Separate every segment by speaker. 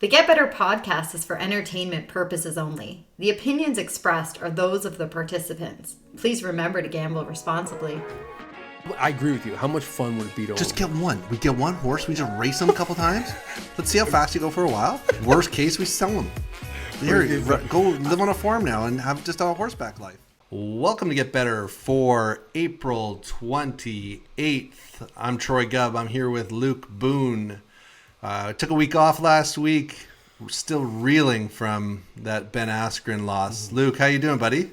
Speaker 1: The Get Better podcast is for entertainment purposes only. The opinions expressed are those of the participants. Please remember to gamble responsibly.
Speaker 2: I agree with you. How much fun would it be to
Speaker 3: Just get one. We get one horse. We just race them a couple times. Let's see how fast you go for a while. Worst case, we sell them. Here, go live on a farm now and have just a horseback life. Welcome to Get Better for April 28th. I'm Troy Gubb. I'm here with Luke Boone. Took a week off last week. We're still reeling from that Ben Askren loss. Luke, how you doing, buddy?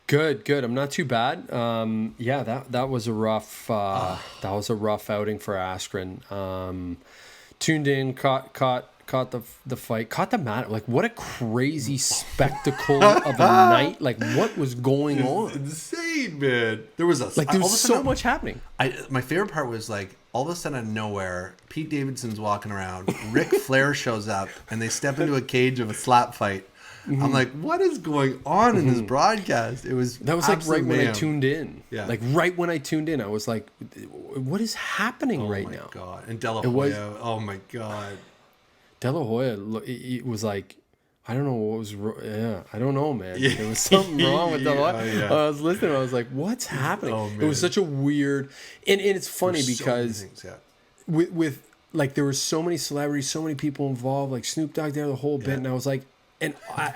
Speaker 2: Good. I'm not too bad. That was a rough outing for Askren. Tuned in, caught the fight, caught the match. Like, what a crazy spectacle of a night! Like, what was going on?
Speaker 3: Insane, man. There was
Speaker 2: so much happening.
Speaker 3: My favorite part was like all of a sudden out of nowhere, Pete Davidson's walking around. Ric Flair shows up, and they step into a cage of a slap fight. Mm-hmm. I'm like, what is going on in this broadcast? That was like
Speaker 2: right when I
Speaker 3: tuned
Speaker 2: in. Yeah. Like right when I tuned in, I was like, what is happening right now?
Speaker 3: Oh my God. And De La Hoya, oh my God.
Speaker 2: De La Hoya, it was like, I don't know what was wrong. Yeah, I don't know, man. Yeah. There was something wrong with De La Hoya. Yeah. I was listening. I was like, what's happening? Oh, it was such a weird, and it's funny because with like there were so many celebrities, so many people involved, like Snoop Dogg there the whole bit, and I was like,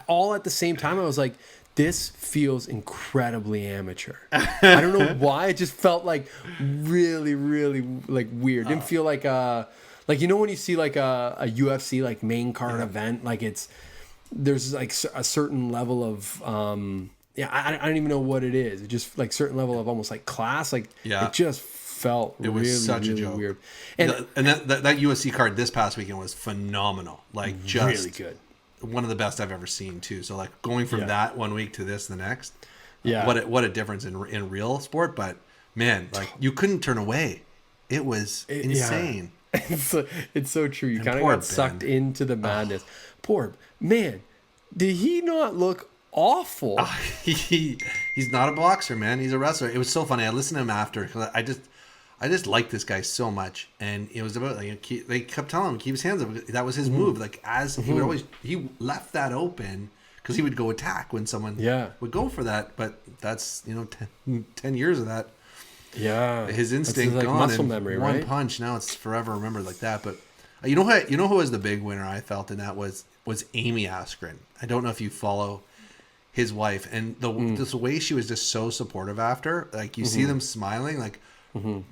Speaker 2: all at the same time, I was like, this feels incredibly amateur. I don't know why. It just felt like really, really like weird. Didn't feel like you know when you see like a UFC like main card event, like there's like a certain level of I don't even know what it is. It just like certain level of almost like class. Like it just felt really joke. Weird.
Speaker 3: And that UFC card this past weekend was phenomenal. Like just
Speaker 2: really good.
Speaker 3: One of the best I've ever seen too. So like going from that one week to this the next, what a difference in real sport. But man, like you couldn't turn away. It was insane.
Speaker 2: It's so true. You kind of got sucked into the madness. Poor man, did he not look awful?
Speaker 3: He's not a boxer, man. He's a wrestler. It was so funny. I listened to him after because I just like this guy so much, and it was about like they kept telling him keep his hands up. That was his move. Like he left that open because he would go attack when someone would go for that. But that's 10 years of that.
Speaker 2: Yeah,
Speaker 3: his instinct
Speaker 2: like
Speaker 3: gone.
Speaker 2: Muscle memory,
Speaker 3: one
Speaker 2: right?
Speaker 3: punch. Now it's forever remembered like that. But you know who was the big winner? I felt in that was Amy Askren. I don't know if you follow his wife and this way she was just so supportive after. Like you see them smiling like.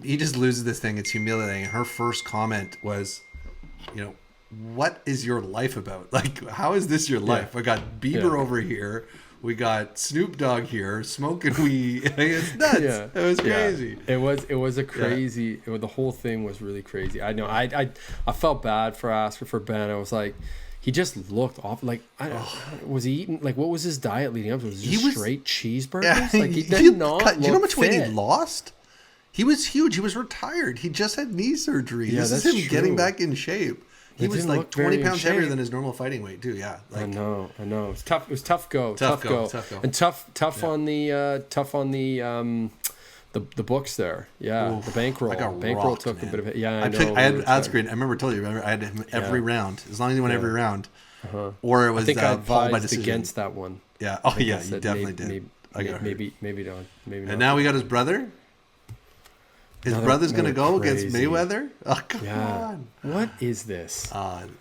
Speaker 3: He just loses this thing. It's humiliating. Her first comment was, what is your life about? Like, how is this your life? I got Bieber over here. We got Snoop Dogg here smoking weed. It's nuts. Yeah. It was crazy.
Speaker 2: Yeah. It was a crazy. The whole thing was really crazy. I know. I felt bad for Ben. I was like, he just looked off. Like, was he eating? Like, what was his diet leading up to? Was it just straight cheeseburgers?
Speaker 3: Yeah,
Speaker 2: like, he did not.
Speaker 3: Do you know how much weight he lost? He was huge. He was retired. He just had knee surgery.
Speaker 2: Yeah,
Speaker 3: this is him getting back in shape. He was like 20 pounds heavier than his normal fighting weight, too. Yeah. Like,
Speaker 2: I know. It was tough. It was tough go. And tough on the books there. Yeah. Oof, the bankroll. Bankroll took a bit of it. Yeah.
Speaker 3: I had Askren. I remember telling you. I had him every round. As long as he won every round. Or it was
Speaker 2: I think I
Speaker 3: Paul by
Speaker 2: advised
Speaker 3: decision.
Speaker 2: against that one.
Speaker 3: Yeah. Oh yeah. You definitely did.
Speaker 2: Maybe not.
Speaker 3: And now we got his brother. His brother's going to go against Mayweather? Oh, come on.
Speaker 2: What is this?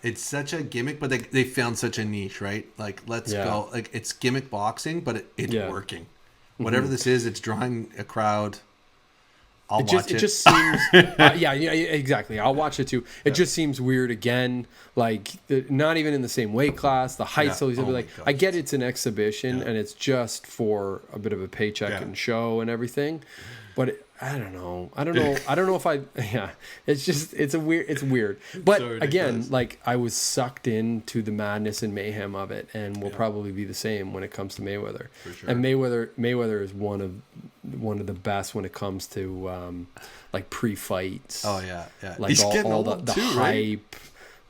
Speaker 3: It's such a gimmick, but they found such a niche, right? Like, let's go. Like, it's gimmick boxing, but it's working. Whatever this is, it's drawing a crowd. I'll watch it. It just
Speaker 2: seems... exactly. I'll watch it, too. It just seems weird again. Like, not even in the same weight class. The height, so like, I get it's an exhibition, and it's just for a bit of a paycheck and show and everything. But I don't know if I. Yeah, it's weird. But so again, like I was sucked into the madness and mayhem of it, and will probably be the same when it comes to Mayweather. For sure. And Mayweather is one of the best when it comes to like pre-fights.
Speaker 3: Oh yeah.
Speaker 2: Like he's all the too, hype. Right?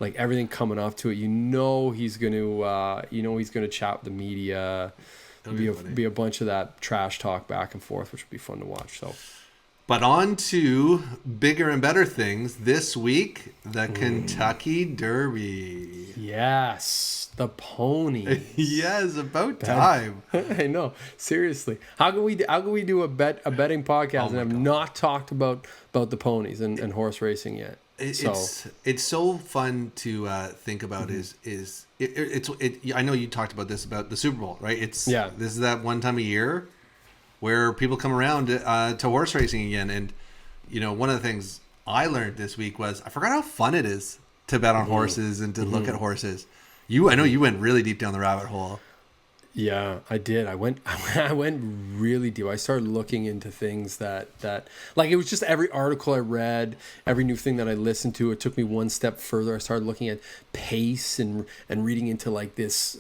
Speaker 2: Like everything coming off to it. He's gonna chat the media. Be a bunch of that trash talk back and forth, which would be fun to watch. So,
Speaker 3: But on to bigger and better things. This week, the Kentucky Derby.
Speaker 2: Yes, the ponies.
Speaker 3: Yes, about time.
Speaker 2: I know. Seriously, how can we do a betting podcast and have not talked about the ponies and horse racing yet?
Speaker 3: It's so fun to think about. I know you talked about this about the Super Bowl, right? This is that one time a year where people come around to horse racing again. And one of the things I learned this week was I forgot how fun it is to bet on horses and to look at horses. I know you went really deep down the rabbit hole.
Speaker 2: Yeah, I did. I went really deep. I started looking into things that like it was just every article I read, every new thing that I listened to, it took me one step further. I started looking at pace and reading into like this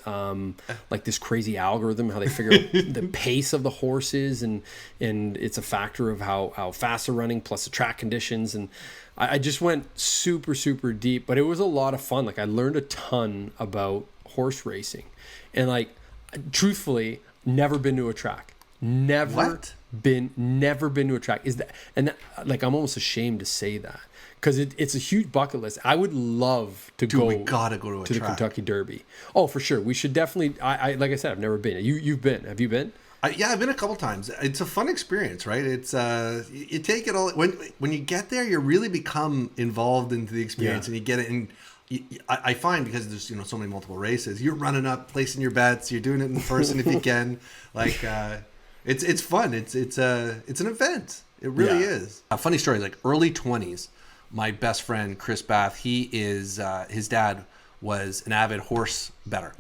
Speaker 2: crazy algorithm, how they figure out the pace of the horses and it's a factor of how fast they're running plus the track conditions. And I just went super, super deep, but it was a lot of fun. Like I learned a ton about horse racing and like, truthfully, never been to a track. Never been to a track. Like I'm almost ashamed to say that because it's a huge bucket list. I would love to go.
Speaker 3: We gotta go to
Speaker 2: the Kentucky Derby. Oh, for sure. We should definitely. I like I said, I've never been. You've been. Have you been?
Speaker 3: Yeah, I've been a couple times. It's a fun experience, right? It's you take it all when you get there, you really become involved into the experience, and you get it. And I find because there's so many multiple races, you're running up, placing your bets, you're doing it in person if you can. Like it's fun. It's an event. It really is. A funny story, like early 20s, my best friend Chris Bath, he is his dad was an avid horse bettor,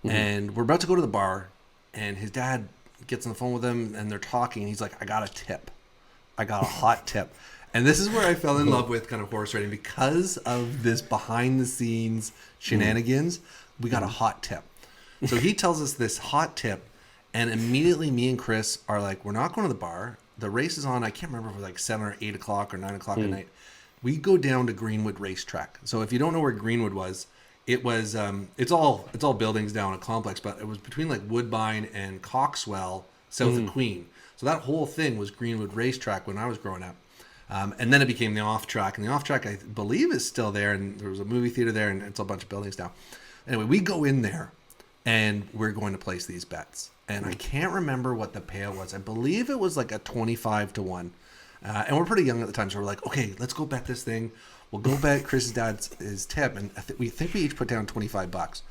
Speaker 3: and we're about to go to the bar, and his dad gets on the phone with him, and they're talking, and he's like, I got a tip. I got a hot tip. And this is where I fell in love with kind of horse riding because of this behind the scenes shenanigans. We got a hot tip. So he tells us this hot tip, and immediately me and Chris are like, we're not going to the bar. The race is on. I can't remember if it was like 7 or 8 o'clock or 9 o'clock at night. We go down to Greenwood Racetrack. So if you don't know where Greenwood was, it was it's all buildings down a complex, but it was between like Woodbine and Coxwell, south of Queen. So that whole thing was Greenwood Racetrack when I was growing up. And then it became the off track, and the off track I believe is still there, and there was a movie theater there, and it's a bunch of buildings now. Anyway, we go in there and we're going to place these bets, and I can't remember what the payout was. I believe it was like a 25-1, and we're pretty young at the time, so we're like, okay, let's go bet this thing. We'll go bet Chris's dad's his tip, and we think we each put down $25.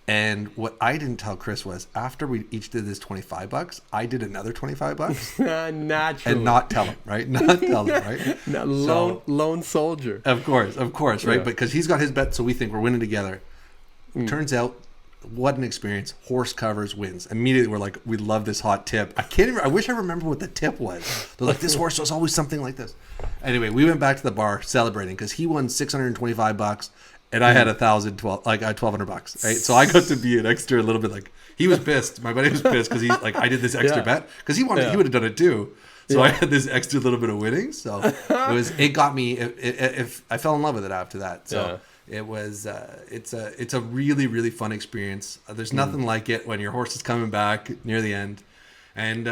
Speaker 3: And what I didn't tell Chris was after we each did this $25, I did another $25.
Speaker 2: Naturally.
Speaker 3: And not tell him, right? Not tell him, right?
Speaker 2: Lone soldier.
Speaker 3: Of course, right? Yeah. Because he's got his bet, so we think we're winning together. Turns out, what an experience. Horse covers, wins. Immediately we're like, we love this hot tip. I wish I remember what the tip was. They're like, this horse was always something like this. Anyway, we went back to the bar celebrating because he won $625. And I had $1,200, right? So I got to be an extra a little bit like he was pissed. My buddy was pissed because I did this extra bet because he would have done it too. So I had this extra little bit of winning. So it got me. If I fell in love with it after that. So it was it's a really, really fun experience. There's nothing like it when your horse is coming back near the end. And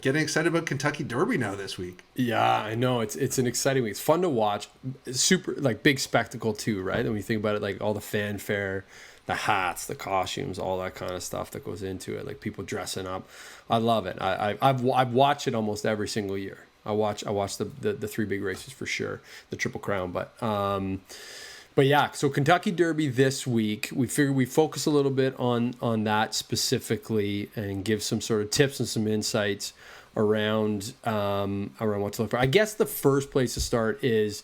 Speaker 3: getting excited about Kentucky Derby now this week.
Speaker 2: Yeah, I know. It's an exciting week. It's fun to watch. It's super, like, big spectacle too, right? And when you think about it, like all the fanfare, the hats, the costumes, all that kind of stuff that goes into it, like people dressing up. I love it. I've watched it almost every single year. I watch the three big races for sure, the Triple Crown, But yeah, so Kentucky Derby this week, we figured we focus a little bit on that specifically and give some sort of tips and some insights around what to look for. I guess the first place to start is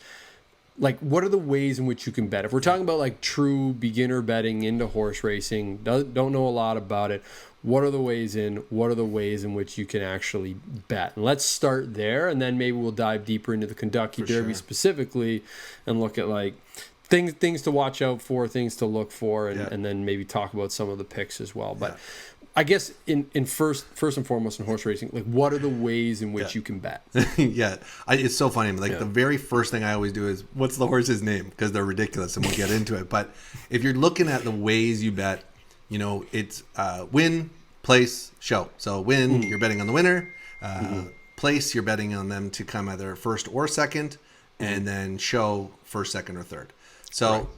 Speaker 2: like, what are the ways in which you can bet? If we're talking about like true beginner betting into horse racing, don't know a lot about it, what are the ways in which you can actually bet? And let's start there, and then maybe we'll dive deeper into the Kentucky Derby specifically and look at like things to watch out for, things to look for, and then maybe talk about some of the picks as well. But I guess in first and foremost in horse racing, like what are the ways in which you can bet?
Speaker 3: It's so funny. Like the very first thing I always do is, what's the horse's name? Because they're ridiculous, and we'll get into it. But if you're looking at the ways you bet, it's win, place, show. So win, you're betting on the winner. place, you're betting on them to come either first or second, and then show first, second, or third. So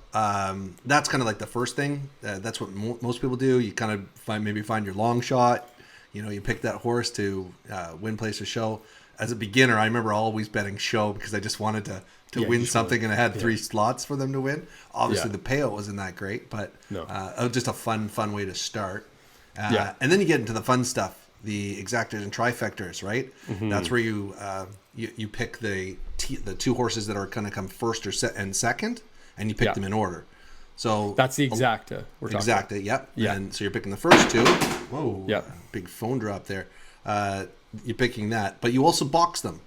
Speaker 3: that's kind of like the first thing. That's what most people do. You kind of find your long shot. You pick that horse to win, place, or show. As a beginner, I remember always betting show because I just wanted to win something, and I had 3 slots for them to win. Obviously, the payout wasn't that great, but it was just a fun way to start. And then you get into the fun stuff. The exactors and trifectors, right? That's where you pick the 2 horses that are going to come first and second, and you pick them in order. So
Speaker 2: that's the exacta.
Speaker 3: Yep. Yeah. And so you're picking the first 2. Whoa.
Speaker 2: Yeah.
Speaker 3: Big phone drop there. You're picking that, but you also box them,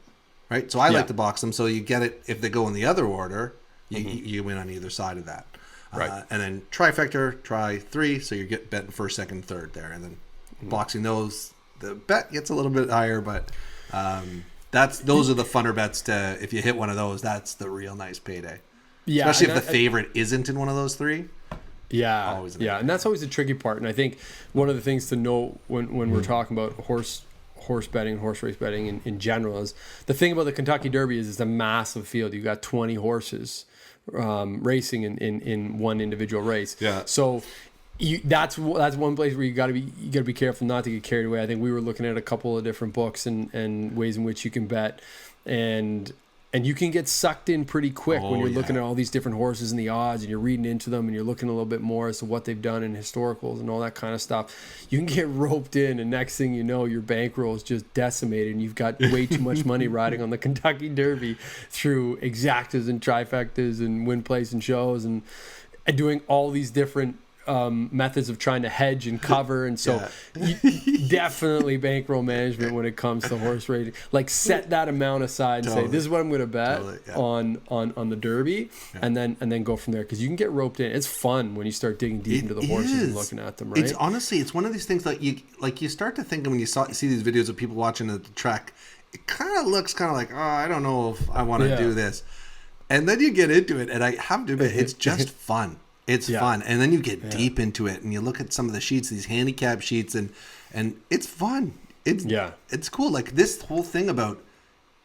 Speaker 3: right? So I like to box them, so you get it if they go in the other order. You win on either side of that.
Speaker 2: Right.
Speaker 3: And then trifecta, try 3, so you get betting first, second, third there, and then boxing those. The bet gets a little bit higher, but those are the funner bets. If you hit one of those, that's the real nice payday. Yeah, especially if the favorite isn't in one of those 3.
Speaker 2: Yeah, and that's always the tricky part. And I think one of the things to know when we're talking about horse betting, horse race betting in general is the thing about the Kentucky Derby is it's a massive field. You got 20 horses racing in one individual race. Yeah. So that's one place where you got to be careful not to get carried away. I think we were looking at a couple of different books and ways in which you can bet, and you can get sucked in pretty quick when you're looking at all these different horses and the odds, and you're reading into them, and you're looking a little bit more as to what they've done in historicals and all that kind of stuff. You can get roped in, and next thing you know, your bankroll is just decimated, and you've got way too much money riding on the Kentucky Derby through exactas and trifectas and win, place, and shows, and doing all these different methods of trying to hedge and cover. And so definitely bankroll management when it comes to horse racing. Like set that amount aside and say, this is what I'm going to bet on the Derby, and then go from there, because you can get roped in. It's fun when you start digging deep into the horses and looking at them, right?
Speaker 3: It's one of these things that you start to think when you see these videos of people watching the track, it kind of looks kind of like, I don't know if I want to do this. And then you get into it, and I have to admit, it's just fun. It's fun. And then you get deep into it, and you look at some of the sheets, these handicap sheets, and it's fun. It's cool. Like this whole thing about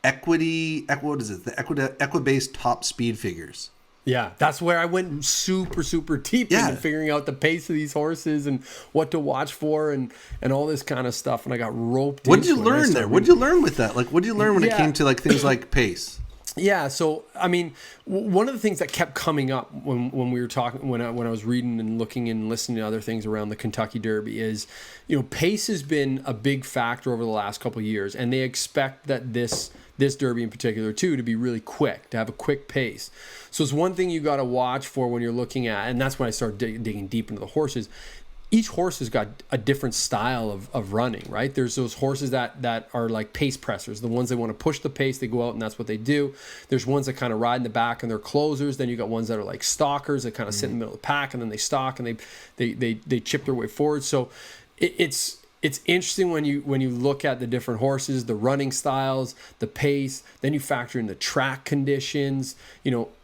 Speaker 3: equi-based top speed figures.
Speaker 2: Yeah, that's where I went super, super deep into figuring out the pace of these horses and what to watch for and all this kind of stuff. And I got roped in.
Speaker 3: What did you learn there? What did you learn with that? Like, what did you learn when it came to like things like pace?
Speaker 2: Yeah, so I mean, one of the things that kept coming up when we were talking, when I was reading and looking and listening to other things around the Kentucky Derby is, pace has been a big factor over the last couple of years, and they expect that this Derby in particular too to be really quick, to have a quick pace. So it's one thing you got to watch for when you're looking at, and that's when I started digging deep into the horses. Each horse has got a different style of running, right? There's those horses that are like pace pressers, the ones that want to push the pace, they go out and that's what they do. There's ones that kind of ride in the back and they're closers. Then you got ones that are like stalkers that kind of sit in the middle of the pack and then they stalk and they chip their way forward. So it's interesting when you look at the different horses, the running styles, the pace, then you factor in the track conditions.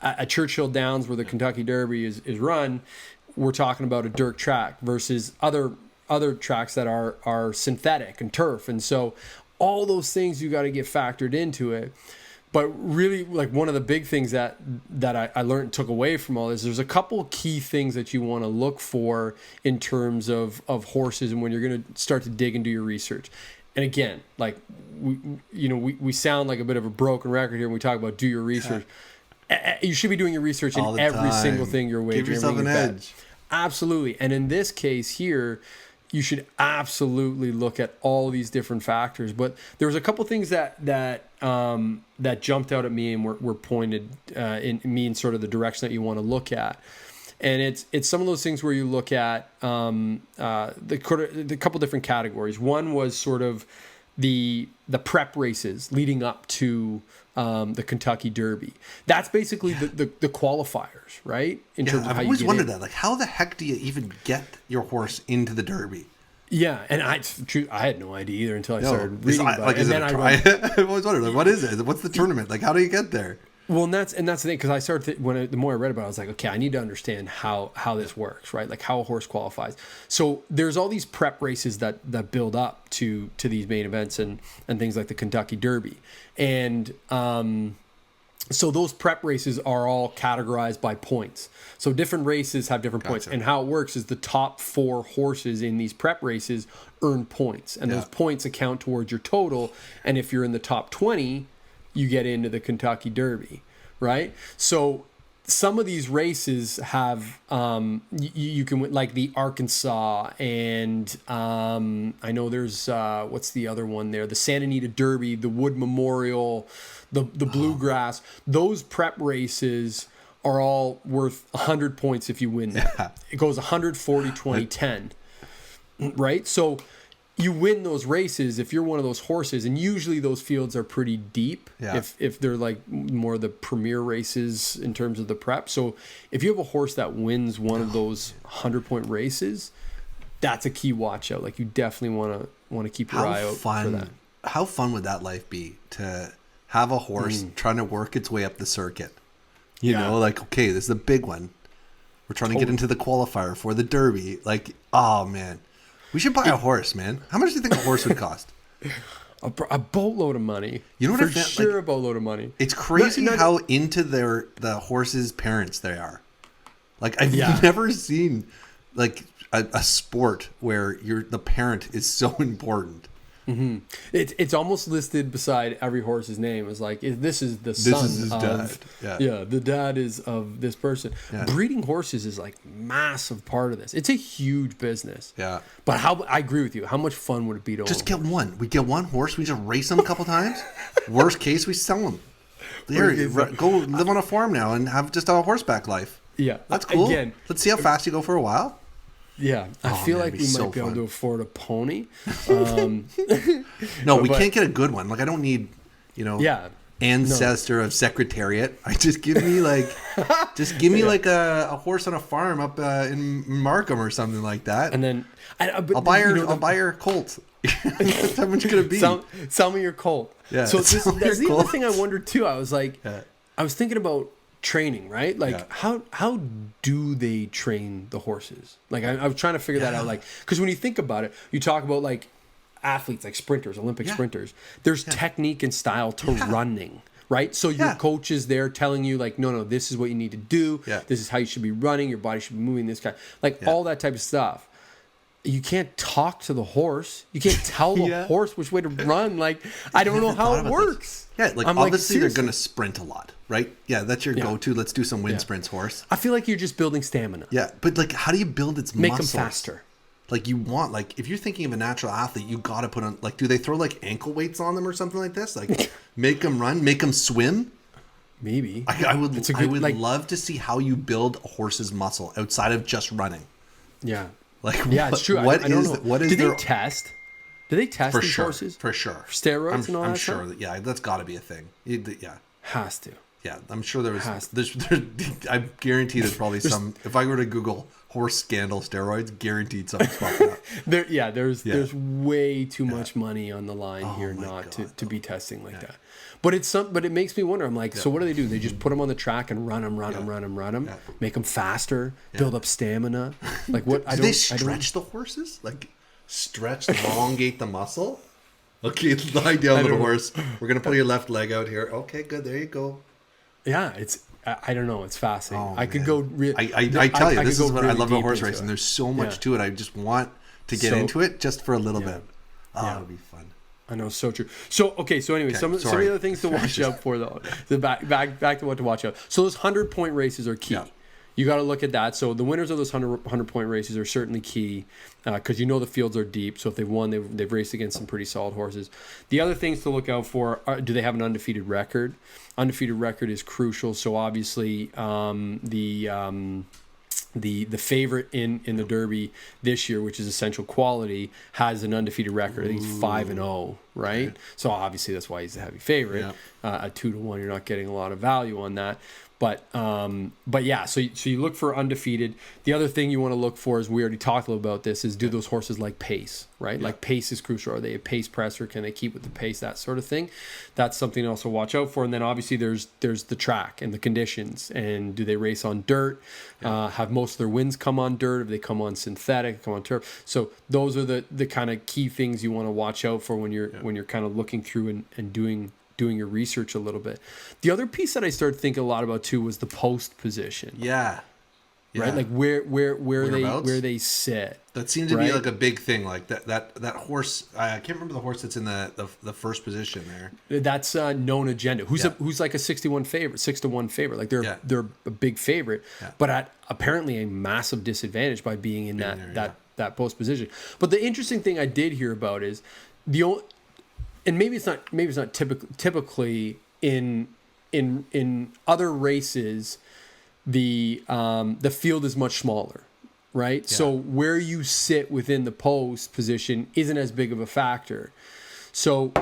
Speaker 2: At Churchill Downs where the Kentucky Derby is run, we're talking about a dirt track versus other tracks that are synthetic and turf. And so all those things you got to get factored into it. But really, like one of the big things that I learned and took away from all this, there's a couple key things that you want to look for in terms of horses and when you're going to start to dig and do your research. And again, like we sound like a bit of a broken record here when we talk about do your research. You should be doing your research in every single thing you're wagering.
Speaker 3: Give yourself an edge.
Speaker 2: Absolutely. And in this case here, you should absolutely look at all these different factors. But there was a couple things that jumped out at me and were pointed in sort of the direction that you want to look at. And it's some of those things where you look at the couple different categories. One was sort of the prep races leading up to the Kentucky Derby. That's basically the qualifiers, right? In terms of
Speaker 3: I've
Speaker 2: how
Speaker 3: always
Speaker 2: you
Speaker 3: wondered that. Like, how the heck do you even get your horse into the Derby?
Speaker 2: Yeah, and I had no idea either until I started reading about it.
Speaker 3: I've always wondered, like, what is it? What's the tournament? Like, how do you get there?
Speaker 2: Well, and that's the thing, because I started the more I read about it, I was like, okay, I need to understand how this works, right? Like how a horse qualifies. So there's all these prep races that build up to these main events and things like the Kentucky Derby, and so those prep races are all categorized by points. So different races have different points, and how it works is the top 4 horses in these prep races earn points, and those points account towards your total. And if you're in the top 20, you get into the Kentucky Derby, right? So some of these races have you can win, like the Arkansas, and I know there's what's the other one there? The Santa Anita Derby, the Wood Memorial, the Bluegrass. Those prep races are all worth 100 points if you win them. Yeah. It goes 140, 20, 10, right? So you win those races if you're one of those horses, and usually those fields are pretty deep if they're like more the premier races in terms of the prep. So if you have a horse that wins one of those 100-point races, that's a key watch out. Like you definitely want to keep your eye out for that.
Speaker 3: How fun would that life be to have a horse trying to work its way up the circuit? You know, like, okay, this is a big one. We're trying to get into the qualifier for the Derby. Like, oh man. We should buy a horse, man. How much do you think a horse would cost?
Speaker 2: A boatload of money.
Speaker 3: You know what
Speaker 2: for
Speaker 3: I meant?
Speaker 2: sure,
Speaker 3: like,
Speaker 2: a boatload of money.
Speaker 3: It's crazy how into the horse's parents they are. Like I've never seen like a sport where the parent is so important.
Speaker 2: Mm-hmm. It's almost listed beside every horse's name. It's like this is the son
Speaker 3: is his
Speaker 2: of
Speaker 3: dad.
Speaker 2: Yeah, the dad is of this person. Yeah. Breeding horses is like massive part of this. It's a huge business.
Speaker 3: Yeah,
Speaker 2: but I agree with you. How much fun would it be to
Speaker 3: just get one? We get one horse. We just race them a couple times. Worst case, we sell them. There, go live on a farm now and have just a horseback life.
Speaker 2: Yeah,
Speaker 3: that's cool.
Speaker 2: Again,
Speaker 3: let's see how fast you go for a while.
Speaker 2: Yeah, I feel like we might be able to afford a pony.
Speaker 3: No, we can't get a good one. Like I don't need, ancestor of Secretariat. I just give me like, like a horse on a farm up in Markham or something like that.
Speaker 2: And then
Speaker 3: I'll buy her colt. That's how much it's gonna be.
Speaker 2: Sell me your colt.
Speaker 3: Yeah.
Speaker 2: So that's the other thing I wondered too. I was like, I was thinking about training, right? Like how do they train the horses? Like I was trying to figure that out. Like, because when you think about it, you talk about like athletes, like sprinters, Olympic sprinters. There's technique and style to running, right? So your coach is there telling you like, no, this is what you need to do. Yeah. This is how you should be running. Your body should be moving this kind, like all that type of stuff. You can't talk to the horse. You can't tell the horse which way to run. Like, I don't know how it works.
Speaker 3: Yeah, like obviously they're going to sprint a lot, right? Yeah, that's your go-to. Let's do some wind sprints, horse.
Speaker 2: I feel like you're just building stamina.
Speaker 3: Yeah, but like, how do you build its
Speaker 2: muscles?
Speaker 3: Make
Speaker 2: them faster.
Speaker 3: Like you want, like if you're thinking of a natural athlete, you got to put on, like, do they throw like ankle weights on them or something like this? Like make them run, make them swim?
Speaker 2: Maybe.
Speaker 3: I would love to see how you build a horse's muscle outside of just running.
Speaker 2: Yeah.
Speaker 3: Like,
Speaker 2: it's true.
Speaker 3: What is
Speaker 2: Do they test? Do they test these horses?
Speaker 3: For sure.
Speaker 2: Steroids and all that
Speaker 3: I'm sure that, that's got to be a thing. Yeah.
Speaker 2: Has to.
Speaker 3: Yeah, I'm sure there's I guarantee there's probably some, if I were to Google horse scandal steroids, guaranteed something's popping up.
Speaker 2: There's way too much money on the line here to be testing like that. But it makes me wonder. I'm like, so what do? They just put them on the track and run them, make them faster, build up stamina. Like what?
Speaker 3: Do they stretch the horses? Like elongate the muscle? Okay, lie down, little horse. We're gonna put your left leg out here. Okay, good. There you go.
Speaker 2: Yeah, I don't know. It's fascinating. I could go.
Speaker 3: I tell you, this is what I love about horse racing. There's so much to it. I just want to get into it just for a little bit. It would be fun.
Speaker 2: I know, so true. So anyway, some of the other things to watch out for though. So back to what to watch out. So those 100-point races are key. Yeah. You got to look at that. So the winners of those 100-point races are certainly key because the fields are deep. So if they've won, they've raced against some pretty solid horses. The other things to look out for are, do they have an undefeated record? Undefeated record is crucial. So obviously the favorite in the Derby this year, which is Essential Quality, has an undefeated record. I think he's 5-0, right? Okay. So obviously that's why he's the heavy favorite. Yeah. At 2-1, you're not getting a lot of value on that. But yeah, so you look for undefeated. The other thing you want to look for is, we already talked a little about this, is do those horses like pace, right? Like pace is crucial. Are they a pace presser? Can they keep with the pace? That sort of thing. That's something else to watch out for. And then obviously there's the track and the conditions, and do they race on dirt? Have most of their wins come on dirt? Have they come on synthetic? Come on turf? So those are the kind of key things you want to watch out for when you're kind of looking through and doing your research a little bit. The other piece that I started thinking a lot about too was the post position.
Speaker 3: Yeah.
Speaker 2: Right? Like where they sit.
Speaker 3: That seems to be like a big thing. Like that horse, I can't remember the horse that's in the first position there.
Speaker 2: That's Known Agenda. Who's like a 6-1 favorite. Like they're a big favorite, but at apparently a massive disadvantage by being in that post position. But the interesting thing I did hear about is and maybe it's not typically in other races, the field is much smaller, right? Yeah. So where you sit within the post position isn't as big of a factor. So,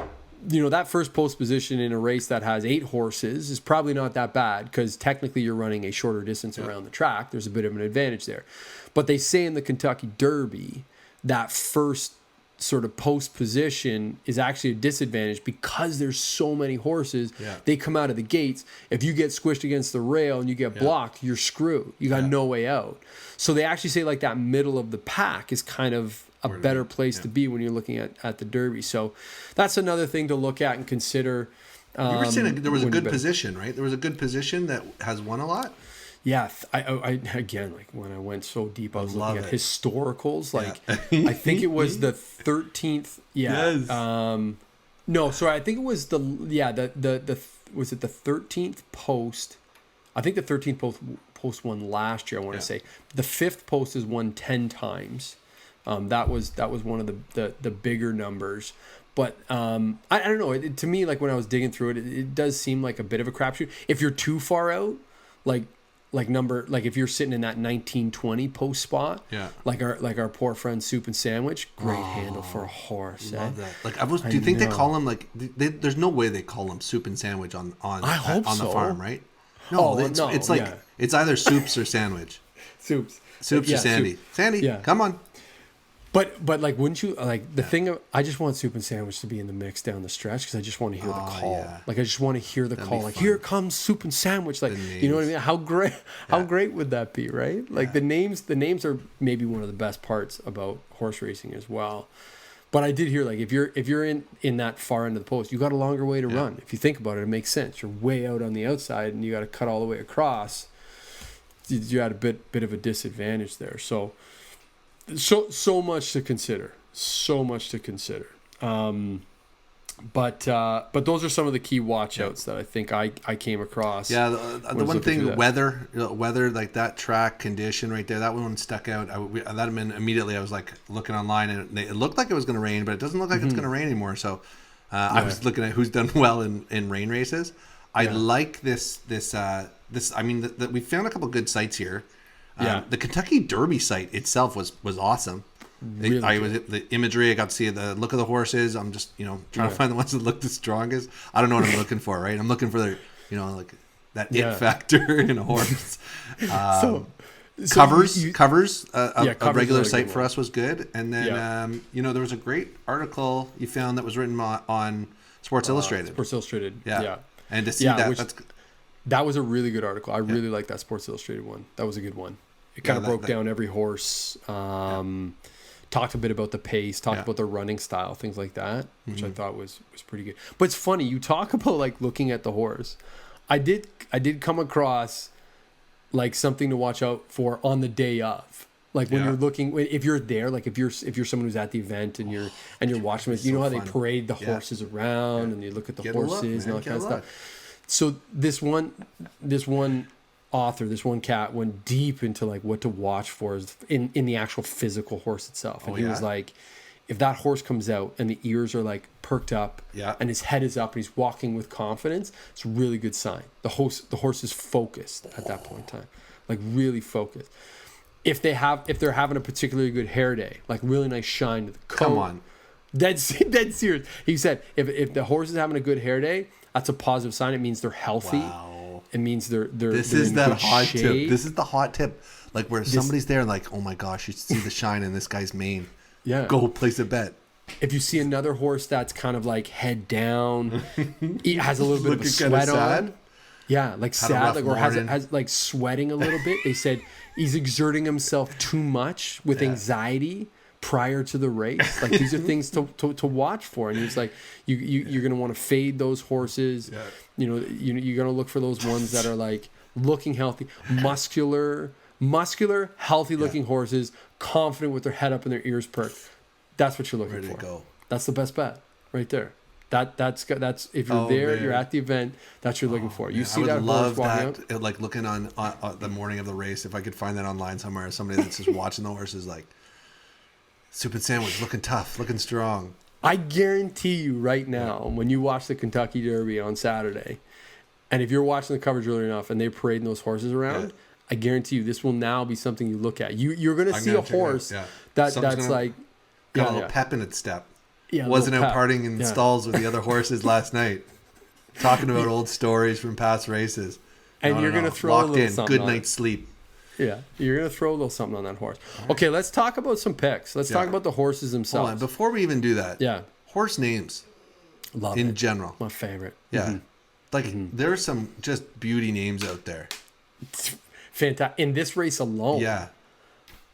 Speaker 2: that first post position in a race that has 8 horses is probably not that bad, because technically you're running a shorter distance around the track. There's a bit of an advantage there. But they say in the Kentucky Derby that first sort of post position is actually a disadvantage, because there's so many horses. They come out of the gates. If you get squished against the rail and you get blocked, you're screwed. You got no way out. So they actually say like that middle of the pack is kind of a better place to be when you're looking at the Derby. So that's another thing to look at and consider.
Speaker 3: You were saying there was a good position, right? There was a good position that has won a lot.
Speaker 2: Yeah, I again, like when I went so deep, I was looking at historicals. Like I think it was the 13th. Yeah. Yes. No, sorry. I think it was the was it the 13th post? I think the 13th post won last year. I want to say the 5th post has won 10 times. That was one of the bigger numbers. But I don't know. To me, like when I was digging through it, it does seem like a bit of a crapshoot. If you're too far out, like if you're sitting in that 1920 post spot, like our poor friend Soup and Sandwich, great handle for a horse.
Speaker 3: Love that. Like do you think they call him like? There's no way they call him Soup and Sandwich on the farm, right? No, it's like it's either Soups or Sandwich.
Speaker 2: Soups
Speaker 3: or Sandy. Sandy, come on.
Speaker 2: But like, wouldn't you like the thing? I just want Soup and Sandwich to be in the mix down the stretch, because I just want to hear the call. Yeah. Like I just want to hear the call. Like, here comes Soup and Sandwich. Like, you know what I mean? How great would that be, right? Like the names are maybe one of the best parts about horse racing as well. But I did hear, like, if you're in that far end of the post, you got a longer way to run. If you think about it, it makes sense. You're way out on the outside, and you got to cut all the way across. You're at a bit of a disadvantage there. So much to consider. But those are some of the key watch outs that I think I came across.
Speaker 3: Yeah, the one thing, weather, like that track condition right there, that one stuck out. Immediately I was like looking online, and it looked like it was going to rain, but it doesn't look like it's going to rain anymore. So I was looking at who's done well in rain races. I like this. I mean, we found a couple good sites here. The Kentucky Derby site itself was awesome. The imagery, I got to see the look of the horses. I'm just trying to find the ones that look the strongest. I don't know what I'm looking for, right? I'm looking for the like that it factor in a horse. Covers a regular site for us was good, and then there was a great article you found that was written on Sports Illustrated.
Speaker 2: Sports Illustrated, yeah.
Speaker 3: And to see
Speaker 2: that was a really good article. I really like that Sports Illustrated one. That was a good one. It kind of broke down every horse, talked a bit about the pace, talked about the running style, things like that, which I thought was pretty good. But it's funny, you talk about like looking at the horse. I did come across like something to watch out for on the day of. Like when you're looking, if you're there, like if you're someone who's at the event and you're watching it, you know how they parade the horses around and you look at the horses and all that kind of stuff. So this one author, this one cat went deep into like what to watch for in the actual physical horse itself. And he was like, if that horse comes out and the ears are like perked up and his head is up and he's walking with confidence, it's a really good sign. The horse is focused at that point in time, like really focused. If they're having a particularly good hair day, like really nice shine to the coat.
Speaker 3: Come on.
Speaker 2: Dead serious. He said if the horse is having a good hair day, that's a positive sign. It means they're healthy.
Speaker 3: Wow.
Speaker 2: It means they're
Speaker 3: This
Speaker 2: they're
Speaker 3: is
Speaker 2: in
Speaker 3: that
Speaker 2: good
Speaker 3: hot
Speaker 2: shape.
Speaker 3: tip. This is the hot tip. Like where somebody's there and like, oh my gosh, you see the shine in this guy's mane.
Speaker 2: Yeah.
Speaker 3: Go place a bet.
Speaker 2: If you see another horse that's kind of like head down, it has a little bit of a sweat on. Yeah, like sad, like, or has like sweating a little bit. They said he's exerting himself too much with anxiety prior to the race. Like these are things to watch for. And he's like, you're gonna want to fade those horses. Yeah. You know, you're gonna look for those ones that are like looking healthy, muscular, healthy looking horses, confident with their head up and their ears perked. That's what you're looking for. Ready to go. That's the best bet right there. That's if you're there, you're at the event. That's what you're looking for. You see that horse walking out.
Speaker 3: Like looking on the morning of the race. If I could find that online somewhere, somebody that's just watching the horses, like soup and sandwich, looking tough, looking strong.
Speaker 2: I guarantee you right now, when you watch the Kentucky Derby on Saturday, and if you're watching the coverage early enough and they're parading those horses around, I guarantee you this will now be something you look at. You're going to see a horse that's like
Speaker 3: got a little pep in its step.
Speaker 2: Yeah,
Speaker 3: wasn't out partying in stalls with the other horses last night, talking about old stories from past races.
Speaker 2: And you're going to throw
Speaker 3: locked
Speaker 2: a little
Speaker 3: in,
Speaker 2: something
Speaker 3: good night's sleep.
Speaker 2: Yeah, you're going to throw a little something on that horse. Okay, let's talk about some picks. Let's talk about the horses themselves.
Speaker 3: Hold on, before we even do that, horse names in general.
Speaker 2: My favorite.
Speaker 3: Yeah. Like, there's some just beauty names out there.
Speaker 2: Fantastic. In this race alone.
Speaker 3: Yeah.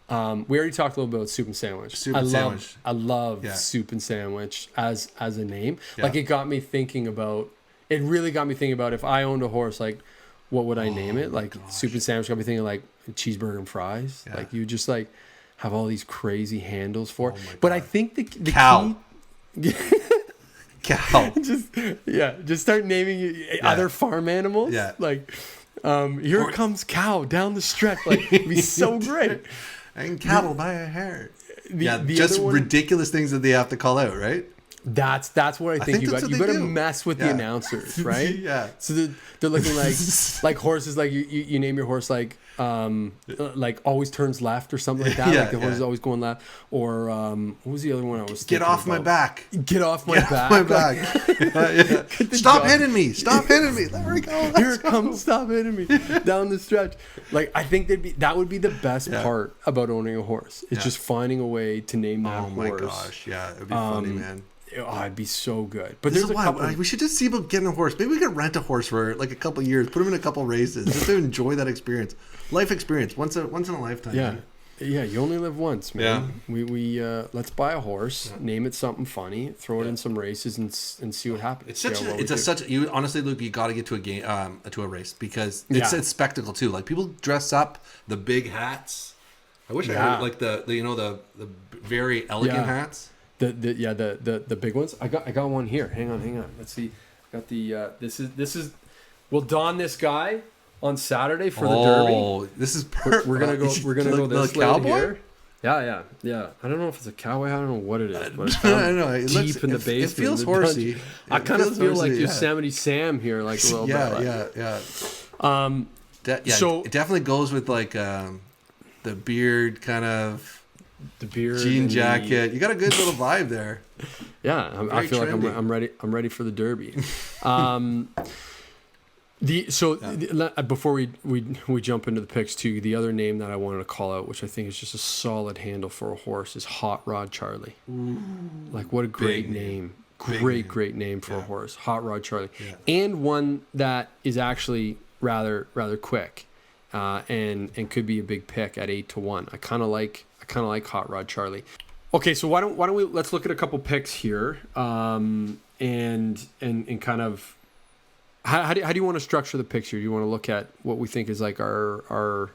Speaker 2: We already talked a little bit about Soup and Sandwich. I love Soup and Sandwich as a name. Yeah. Like it really got me thinking about if I owned a horse, like what would I name it? Like Soup and Sandwich got me thinking like cheeseburger and fries. Yeah. Like you just like have all these crazy handles for it. But I think the
Speaker 3: cow.
Speaker 2: Key...
Speaker 3: cow.
Speaker 2: Just start naming other farm animals.
Speaker 3: Yeah.
Speaker 2: Like here comes cow down the stretch. Like it'd be so great.
Speaker 3: And cattle by a hair. Just ridiculous things that they have to call out, right?
Speaker 2: That's what I think you got to mess with the announcers, right?
Speaker 3: Yeah.
Speaker 2: So they're looking like horses, like you name your horse like always turns left or something like that. Like the horse is always going left. Or what was the other one I was thinking
Speaker 3: Get off my back.
Speaker 2: Get off my back.
Speaker 3: Stop hitting me. Stop hitting me. There we go.
Speaker 2: Here it comes. Stop hitting me down the stretch. Like I think that would be the best part about owning a horse. It's just finding a way to name that horse.
Speaker 3: Oh my gosh. Yeah. It'd be funny, man.
Speaker 2: Oh, it'd be so good. But there's a couple.
Speaker 3: We should just see about getting a horse. Maybe we could rent a horse for like a couple of years, put him in a couple of races, just to enjoy that experience, life experience, once in a lifetime.
Speaker 2: Yeah,
Speaker 3: man.
Speaker 2: Yeah. You only live once, man. Yeah. We let's buy a horse, name it something funny, throw it in some races, and see what happens.
Speaker 3: You honestly, Luke, you got to get to a game, to a race because it's a spectacle too. Like people dress up, the big hats. I wish I had like the very elegant hats.
Speaker 2: The big ones. I got one here. Hang on. Let's see. I got the this is we'll don this guy on Saturday for the Derby.
Speaker 3: Oh, this is perfect.
Speaker 2: We're gonna go this way
Speaker 3: cowboy
Speaker 2: here. Yeah. I don't know if it's a cowboy. I don't know what it is. But
Speaker 3: I don't know.
Speaker 2: Deep in the basement.
Speaker 3: It feels horsey.
Speaker 2: I kind of feel like Yosemite Sam here, like a little
Speaker 3: bit. Yeah. So it definitely goes with like the beard kind of.
Speaker 2: The beard,
Speaker 3: jean jacket. You got a good little vibe there.
Speaker 2: Yeah, I feel trendy. Like I'm ready. I'm ready for the Derby. Before we jump into the picks too, the other name that I wanted to call out, which I think is just a solid handle for a horse, is Hot Rod Charlie. Ooh, like what a great name. Great name for a horse, Hot Rod Charlie, and one that is actually rather quick, and could be a big pick at 8-1. I kind of like Hot Rod Charlie. Okay, so why don't we let's look at a couple picks here, and kind of how do you want to structure the picture? Do you want to look at what we think is like our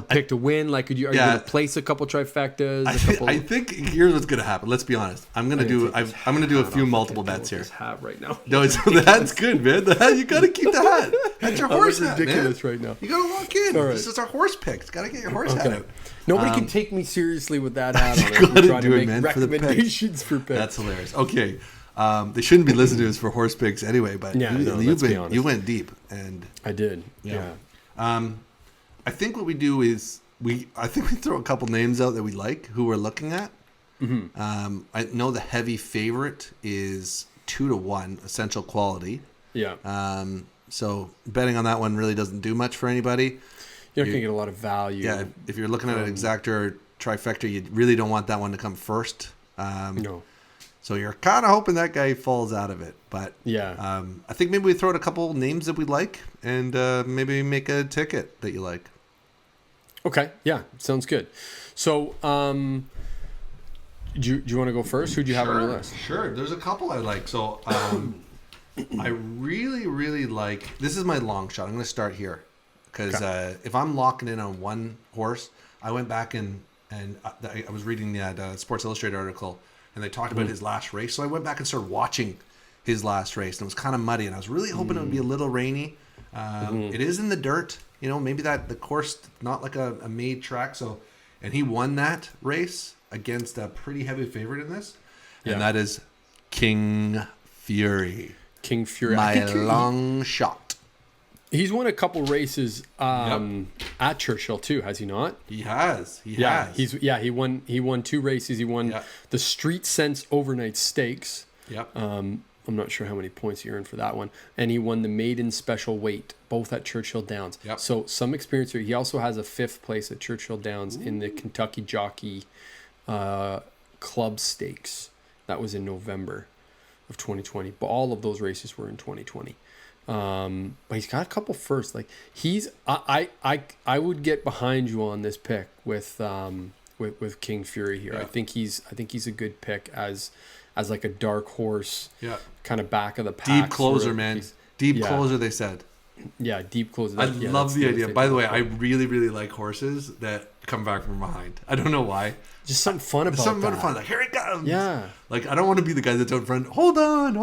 Speaker 2: pick to win? Like, are you going to place a couple trifectas?
Speaker 3: I think here's what's going to happen. Let's be honest. I'm going to do a few multiple bets here.
Speaker 2: This hat right now.
Speaker 3: No, that's good, man. You got to keep the hat. That's your horse hat,
Speaker 2: ridiculous right now.
Speaker 3: You got to lock in. Right. This is our horse picks. Got to get your horse hat out.
Speaker 2: Nobody can take me seriously with that hat on. You got to do it, man. Recommendations for picks.
Speaker 3: That's hilarious. Okay. They shouldn't be listening to us for horse picks anyway, but you went deep, and
Speaker 2: I did. Yeah.
Speaker 3: I think what we do is we throw a couple names out that we like, who we're looking at. Mm-hmm. I know the heavy favorite is 2-1, Essential Quality.
Speaker 2: Yeah.
Speaker 3: So betting on that one really doesn't do much for anybody.
Speaker 2: You're not going to get a lot of value.
Speaker 3: Yeah, if you're looking at an exacta or trifecta, you really don't want that one to come first.
Speaker 2: No.
Speaker 3: So you're kind of hoping that guy falls out of it. But
Speaker 2: yeah,
Speaker 3: I think maybe we throw out a couple names that we like and maybe make a ticket that you like.
Speaker 2: Okay. Yeah, sounds good. So do you want to go first? Who do you have on your list?
Speaker 3: Sure. There's a couple I like. So I really, really like... This is my long shot. I'm going to start here. Because if I'm locking in on one horse, I went back and I was reading that Sports Illustrated article, and they talked about his last race. So I went back and started watching his last race, and it was kind of muddy, and I was really hoping it would be a little rainy. It is in the dirt. You know, maybe the course, not like a made track. So, and he won that race against a pretty heavy favorite in this, and that is King Fury.
Speaker 2: King Fury.
Speaker 3: My long shot.
Speaker 2: He's won a couple races at Churchill too, has he not?
Speaker 3: He has. He
Speaker 2: won 2 races. He won the Street Sense Overnight Stakes.
Speaker 3: Yep.
Speaker 2: I'm not sure how many points he earned for that one. And he won the Maiden Special Weight, both at Churchill Downs. Yep. So some experience here. He also has a 5th place at Churchill Downs in the Kentucky Jockey Club Stakes. That was in November of 2020. But all of those races were in 2020. But he's got a couple firsts. Like I would get behind you on this pick with King Fury here. Yeah. I think he's a good pick as like a dark horse. Yeah. Kind of back of the pack.
Speaker 3: Deep closer, man. Deep closer, they said.
Speaker 2: Yeah, deep closer.
Speaker 3: I love the idea. By the way, I really, really like horses that come back from behind. I don't know why.
Speaker 2: Just something fun about that.
Speaker 3: Fun. Like, here it comes.
Speaker 2: Yeah.
Speaker 3: Like, I don't want to be the guy that's out front. Hold on.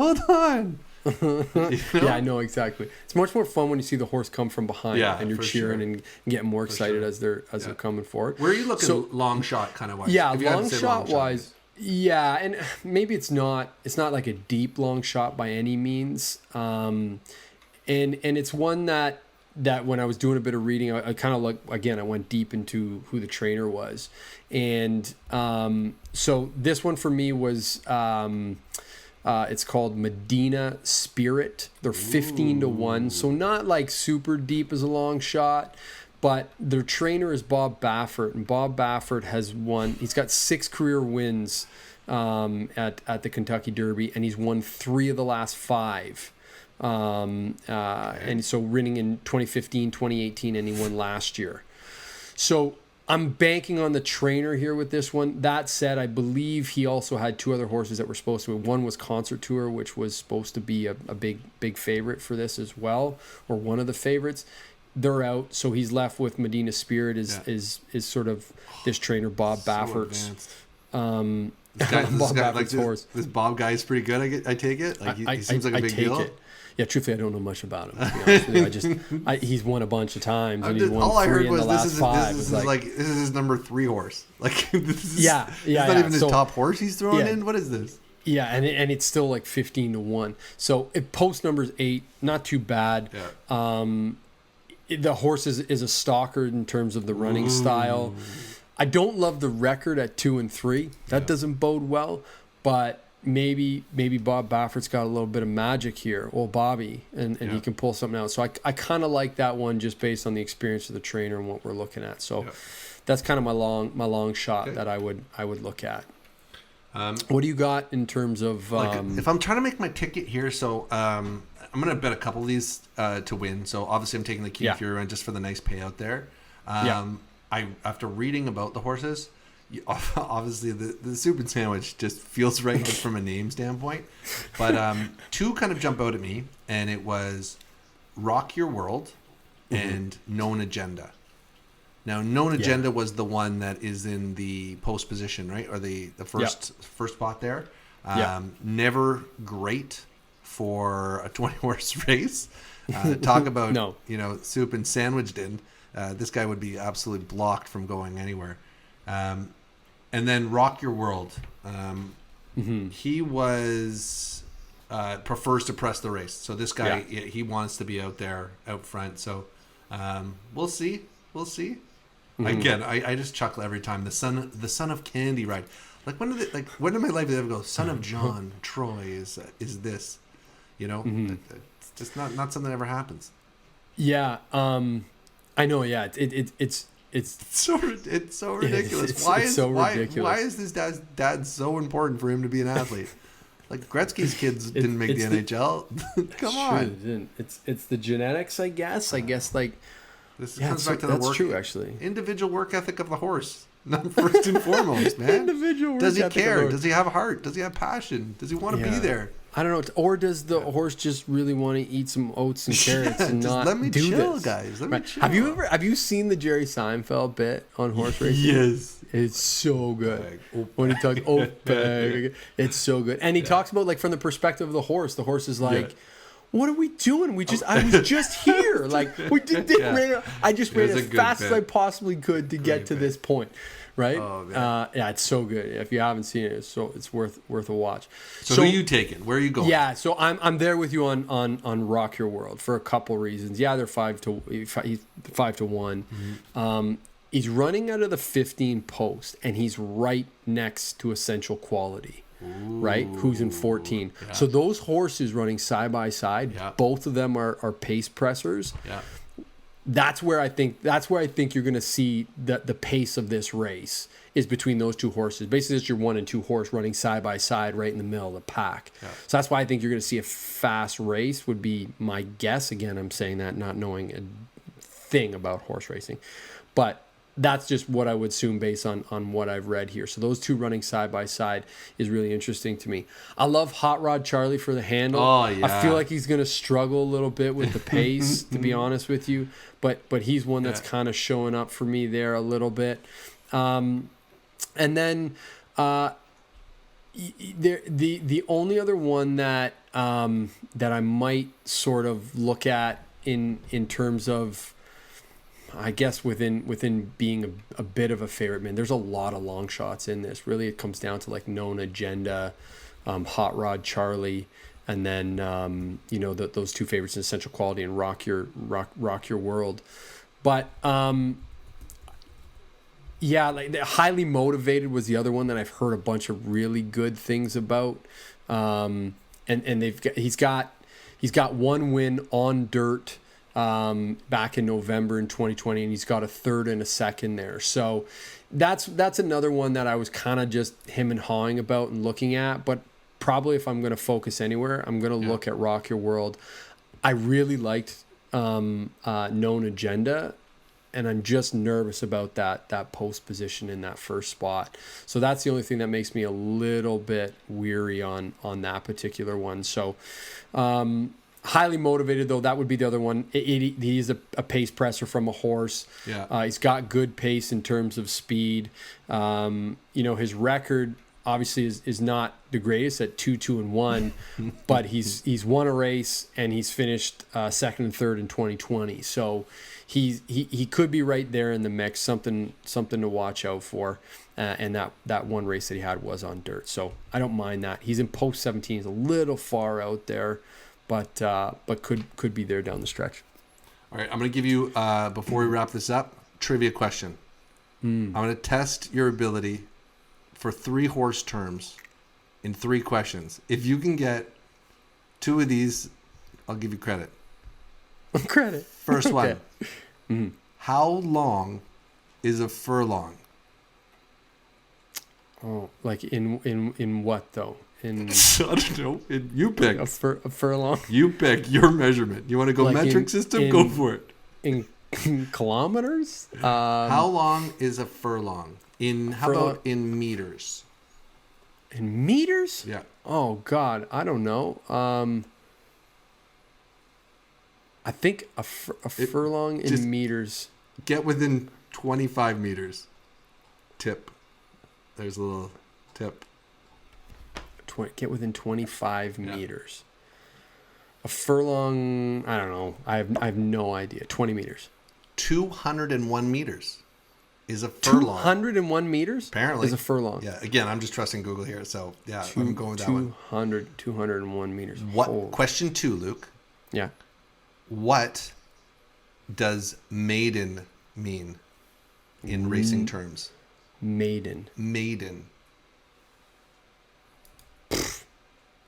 Speaker 2: You know? Yeah, I know exactly. It's much more fun when you see the horse come from behind and you're cheering and getting more excited as they're coming forward.
Speaker 3: Where are you looking long shot kind of wise?
Speaker 2: Yeah, long shot wise. Yeah, and maybe it's not like a deep long shot by any means. And it's one that when I was doing a bit of reading, I kind of like, again, I went deep into who the trainer was. And so this one for me was it's called Medina Spirit. They're 15-1, so not like super deep as a long shot, but their trainer is Bob Baffert, and Bob Baffert has won. He's got 6 career wins at the Kentucky Derby, and he's won 3 of the last 5. And so winning in 2015, 2018, and he won last year. So I'm banking on the trainer here with this one. That said, I believe he also had 2 other horses that were supposed to. One was Concert Tour, which was supposed to be a big favorite for this as well, or one of the favorites. They're out, so he's left with Medina Spirit is sort of this trainer Bob Baffert's.
Speaker 3: This Bob guy is pretty good. I take it. Like he seems like a big deal.
Speaker 2: Yeah, truthfully, I don't know much about him. To be honest with you. He's won a bunch of times, and he's won 3 in the last 5.
Speaker 3: This is his number 3 horse. Like this is,
Speaker 2: not even
Speaker 3: his top horse he's throwing in. What is this?
Speaker 2: Yeah, and it's still like 15-1. So post number's 8, not too bad. Yeah. The horse is a stalker in terms of the running style. I don't love the record at 2 and 3. That doesn't bode well, but maybe Bob Baffert's got a little bit of magic here, Bobby, and he can pull something out. So I kind of like that one just based on the experience of the trainer and what we're looking at. So that's kind of my long shot that I would look at. What do you got in terms of
Speaker 3: if I'm trying to make my ticket here? So I'm gonna bet a couple of these to win. So obviously I'm taking the King Fury one just for the nice payout there. I after reading about the horses, obviously the soup and sandwich just feels right just from a name standpoint. But 2 kind of jump out at me, and it was Rock Your World and Known Agenda. Now, Known Agenda was the one that is in the post position, right? Or the first spot there. Never great for a 20-horse race. Talk about, soup and sandwiched in. This guy would be absolutely blocked from going anywhere. And then Rock Your World. He was prefers to press the race. So this guy, he wants to be out there, out front. So we'll see. Again, I just chuckle every time. The son of Candy Ride. Like when in my life did I ever go, son of John Troy is this? It's just not something that ever happens.
Speaker 2: Yeah, I know. Yeah, it's
Speaker 3: so ridiculous. Why is this dad so important for him to be an athlete? Like Gretzky's kids didn't make the NHL. Come on.
Speaker 2: It's the genetics, I guess. Like
Speaker 3: this comes back to the work.
Speaker 2: True, actually.
Speaker 3: Individual work ethic of the horse. Not first and foremost, man.
Speaker 2: Individual work
Speaker 3: Does he
Speaker 2: ethic
Speaker 3: care? Does he have a heart? Does he have passion? Does he want to be there?
Speaker 2: I don't know. Or does the horse just really want to eat some oats and carrots and not
Speaker 3: let me
Speaker 2: do
Speaker 3: chill,
Speaker 2: this?
Speaker 3: Guys. Let me chill.
Speaker 2: Have you seen the Jerry Seinfeld bit on horse racing?
Speaker 3: Yes.
Speaker 2: It's so good. When he talks, it's so good. And he talks about, like, from the perspective of the horse. The horse is like, what are we doing? I was just here. Like, we I just ran as fast as I possibly could to get to this point. Right?
Speaker 3: Oh, man.
Speaker 2: Yeah, it's so good. If you haven't seen it, it's worth a watch.
Speaker 3: So who are you taking? Where are you going?
Speaker 2: Yeah, so I'm there with you on Rock Your World for a couple reasons. Yeah, they're 5-1. Mm-hmm. He's running out of the 15 post, and he's right next to Essential Quality. Ooh, right? Who's in 14. Yeah. So those horses running side by side, both of them are pace pressers.
Speaker 3: Yeah.
Speaker 2: That's where I think you're going to see the pace of this race is between those two horses. Basically, it's your 1 and 2 horse running side by side right in the middle of the pack. Yeah. So that's why I think you're going to see a fast race would be my guess. Again, I'm saying that not knowing a thing about horse racing. But that's just what I would assume based on what I've read here. So those two running side by side is really interesting to me. I love Hot Rod Charlie for the handle.
Speaker 3: Oh, yeah.
Speaker 2: I feel like he's going to struggle a little bit with the pace, to be honest with you. But he's one that's kind of showing up for me there a little bit. And then the only other one that I might sort of look at in terms of, I guess within being a bit of a favorite, man, there's a lot of long shots in this. Really, it comes down to like Known Agenda, Hot Rod Charlie, and then those two favorites in Essential Quality and Rock Your World. But like Highly Motivated was the other one that I've heard a bunch of really good things about. And he's got one win on dirt back in November in 2020, and he's got a third and a second there. So that's another one that I was kind of just him and hawing about and looking at. But probably if I'm going to focus anywhere, I'm going to look at Rock Your World. I really liked Known Agenda, and I'm just nervous about that post position in that first spot. So that's the only thing that makes me a little bit weary on that particular one. So Highly Motivated, though, that would be the other one. He's a pace presser from a horse. Yeah. He's got good pace in terms of speed. His record obviously is not the greatest at 2-2-1, but he's won a race and he's finished second and third in 2020. So he could be right there in the mix. Something to watch out for. And that one race that he had was on dirt, so I don't mind that. He's in post 17. He's a little far out there. But could be there down the stretch.
Speaker 3: All right, I'm going to give you, before we wrap this up, trivia question. I'm going to test your ability for 3 horse terms in 3 questions. If you can get 2 of these, I'll give you credit.
Speaker 2: Credit.
Speaker 3: First one. Mm-hmm. How long is a furlong?
Speaker 2: Oh, like in what though? I
Speaker 3: don't know. You pick.
Speaker 2: A furlong?
Speaker 3: You pick your measurement. You want to go like metric system? Go for it.
Speaker 2: In kilometers?
Speaker 3: How long is a furlong? How about in meters?
Speaker 2: In meters?
Speaker 3: Yeah.
Speaker 2: Oh, God. I don't know. I think a furlong in meters.
Speaker 3: Get within 25 meters. Tip. There's a little tip.
Speaker 2: Get within 25 meters. A furlong, I don't know. I have no idea. 20 meters.
Speaker 3: 201 meters is a furlong.
Speaker 2: 201 meters?
Speaker 3: Apparently.
Speaker 2: Is a furlong.
Speaker 3: Yeah. Again, I'm just trusting Google here. So, yeah, I'm going with that one.
Speaker 2: 201 meters.
Speaker 3: Question 2, Luke.
Speaker 2: Yeah.
Speaker 3: What does maiden mean in racing terms?
Speaker 2: Maiden.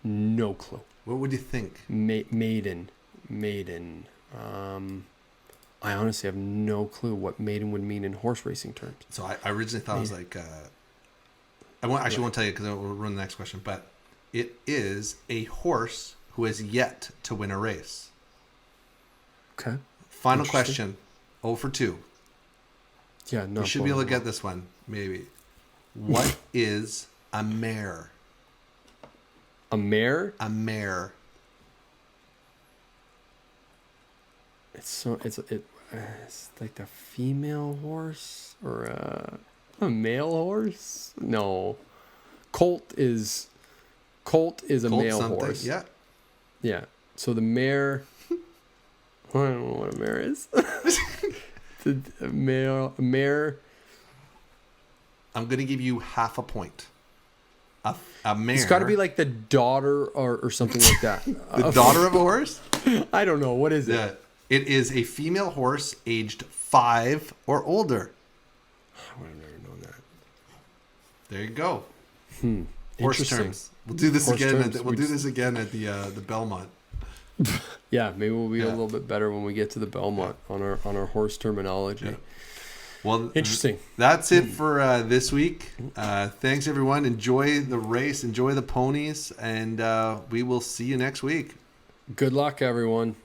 Speaker 2: No clue.
Speaker 3: What would you think?
Speaker 2: Maiden. maiden. I honestly have no clue what maiden would mean in horse racing terms.
Speaker 3: So I originally thought it was like, I won't tell you because we'll run the next question, but it is a horse who has yet to win a race.
Speaker 2: Okay.
Speaker 3: Final question. 0 for 2.
Speaker 2: Yeah, no.
Speaker 3: You should be able to get this one, maybe. What is a mare?
Speaker 2: A mare?
Speaker 3: A mare.
Speaker 2: It's like the female horse or a male horse? No. Colt is a male horse.
Speaker 3: Yeah.
Speaker 2: Yeah. So the mare. I don't know what a mare is. a mare.
Speaker 3: I'm gonna give you half a point. A mare.
Speaker 2: It's got to be like the daughter or something like that.
Speaker 3: The daughter of a horse?
Speaker 2: I don't know. What is it?
Speaker 3: Yeah. It is a female horse aged 5 or older.
Speaker 2: I would have never known that.
Speaker 3: There you go. Horse terms. We'll do this again at the Belmont.
Speaker 2: Yeah, maybe we'll be a little bit better when we get to the Belmont on our horse terminology.
Speaker 3: Yeah. Well,
Speaker 2: interesting.
Speaker 3: That's it for this week. Thanks, everyone. Enjoy the race. Enjoy the ponies. And we will see you next week.
Speaker 2: Good luck, everyone.